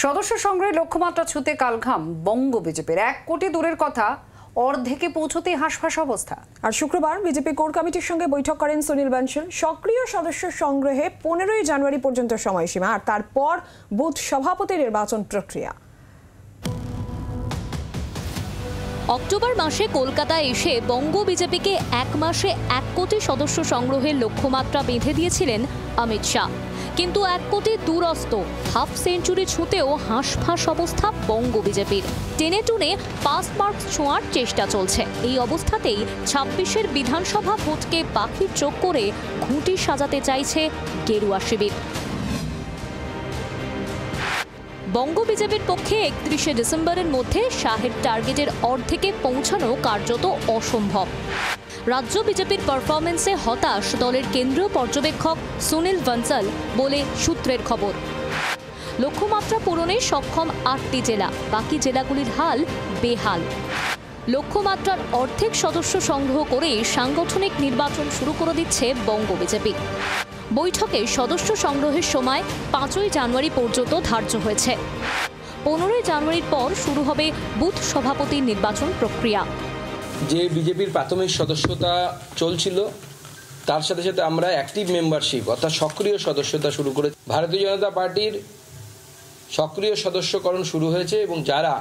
সদস্য সংগ্রহের লক্ষ্যমাত্রা ছুঁতে কালঘাম বঙ্গ বিজেপির। 1 কোটি দূরের কথা, অর্ধেকে পৌঁছতেই হাঁসফাঁস অবস্থা। আর শুক্রবার বিজেপি কোর কমিটির সঙ্গে বৈঠক করেন সুনীল বানশাল। সক্রিয় সদস্য সংগ্রহে 15ই জানুয়ারি পর্যন্ত সময়সীমা, আর তারপর বুথ সভাপতি নির্বাচন প্রক্রিয়া। অক্টোবর মাসে কলকাতায় এসে বঙ্গ বিজেপিকে 1 মাসে 1 কোটি সদস্য সংগ্রহের লক্ষ্যমাত্রা বেঁধে দিয়েছিলেন অমিত শাহ। কিন্তু 1 কোটি দূরস্থ, হাফ সেঞ্চুরি ছুঁতেও হাঁসফাঁস অবস্থা বঙ্গ বিজেপির। টেনে টুনে পাস মার্কস ছোঁয়ার চেষ্টা চলছে। এই অবস্থাতেই 26-এর বিধানসভা ভোটকে পাখির চোখ করে ঘুঁটি সাজাতে চাইছে গেরুয়া শিবির। বঙ্গ বিজেপির পক্ষে 31শে ডিসেম্বরের মধ্যে শাহের টার্গেটের অর্ধেকে পৌঁছানো কার্যত অসম্ভব। রাজ্য বিজেপির পারফরমেন্সে হতাশ দলের কেন্দ্রীয় পর্যবেক্ষক সুনীল বানশাল বলে সূত্রের খবর। লক্ষ্যমাত্রা পূরণে সক্ষম 8টি জেলা, বাকি জেলাগুলির হাল বেহাল। লক্ষ্যমাত্রার অর্ধেক সদস্য সংগ্রহ করে সাংগঠনিক নির্বাচন শুরু করে দিচ্ছে বঙ্গ বিজেপি। বৈঠকে সদস্য সংগ্রহের সময় 5ই জানুয়ারি পর্যন্ত ধার্য হয়েছে। 15ই জানুয়ারির পর শুরু হবে বুথ সভাপতির নির্বাচন প্রক্রিয়া। যে বিজেপির প্রাথমিক সদস্যতা চলছিল, তার সাথে সাথে আমরা অ্যাক্টিভ মেম্বারশিপ অর্থাৎ সক্রিয় সদস্যতা শুরু করে ভারতীয় জনতা পার্টির সক্রিয় সদস্যকরণ শুরু হয়েছে, এবং যারা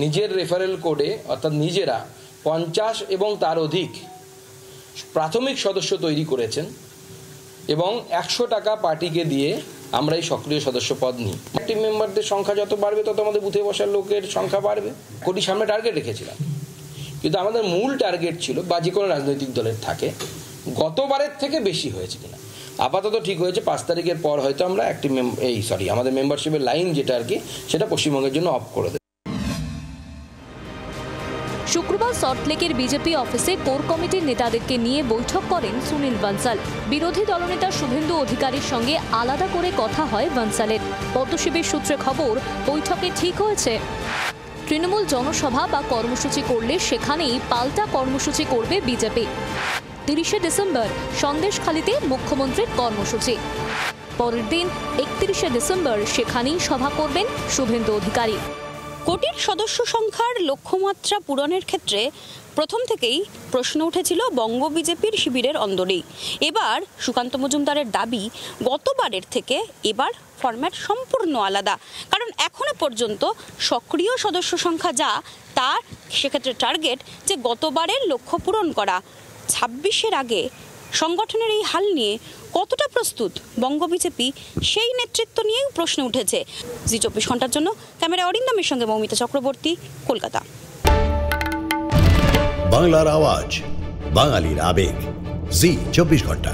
নিজের রেফারেল কোডে অর্থাৎ নিজেরা 50 এবং তার অধিক প্রাথমিক সদস্য তৈরি করেছেন, এবং 100 টাকা পার্টিকে দিয়ে আমরা এই সক্রিয় সদস্য পদ নিই। অ্যাক্টিভ মেম্বারদের সংখ্যা যত বাড়বে তত আমাদের বুথে বসার লোকের সংখ্যা বাড়বে। কোটি সামনে টার্গেট রেখেছিলাম, কিন্তু আমাদের মূল টার্গেট ছিল, বা যে কোনো রাজনৈতিক দলের থাকে, গতবারের থেকে বেশি হয়েছে কিনা। আপাতত ঠিক হয়েছে 5 তারিখের পর হয়তো আমরা আমাদের মেম্বারশিপের লাইন যেটা আর কি, সেটা পশ্চিমবঙ্গের জন্য অফ করে দেব। শুক্রবার সল্টলেকের বিজেপি অফিসে কোর কমিটির নেতাদেরকে নিয়ে বৈঠক করেন সুনীল বানশাল। বিরোধী দলনেতা শুভেন্দু অধিকারীর সঙ্গে আলাদা করে কথা হয় বানশালের। পদ্মশিবির সূত্রে খবর, বৈঠকে ঠিক হয়েছে তৃণমূল জনসভা বা কর্মসূচি করলে সেখানেই পাল্টা কর্মসূচি করবে বিজেপি। 30শে ডিসেম্বর সন্দেশখালীতে মুখ্যমন্ত্রীর কর্মসূচি। পরের দিন 31শে ডিসেম্বর সেখানেই সভা করবেন শুভেন্দু অধিকারী। কোটির সদস্য সংখ্যার লক্ষ্যমাত্রা পূরণের ক্ষেত্রে প্রথম থেকেই প্রশ্ন উঠেছিল বঙ্গ বিজেপির শিবিরের অন্দরেই। এবার সুকান্ত মজুমদারের দাবি, গতবারের থেকে এবার ফরম্যাট সম্পূর্ণ আলাদা, কারণ এখনো পর্যন্ত সক্রিয় সদস্য সংখ্যা যা, তার সেক্ষেত্রে টার্গেট যে গতবারের লক্ষ্য পূরণ করা। 26-এর আগে সংগঠনের এই হাল নিয়ে কতটা প্রস্তুত বঙ্গ বিজেপি, সেই নেতৃত্ব নিয়েও প্রশ্ন উঠেছে। জি 24 ঘন্টার জন্য ক্যামেরা অরিন্দমের সঙ্গে মৌমিতা চক্রবর্তী, কলকাতা। বাংলার আওয়াজ, বাঙালির আবেগ, জি 24 ঘন্টা।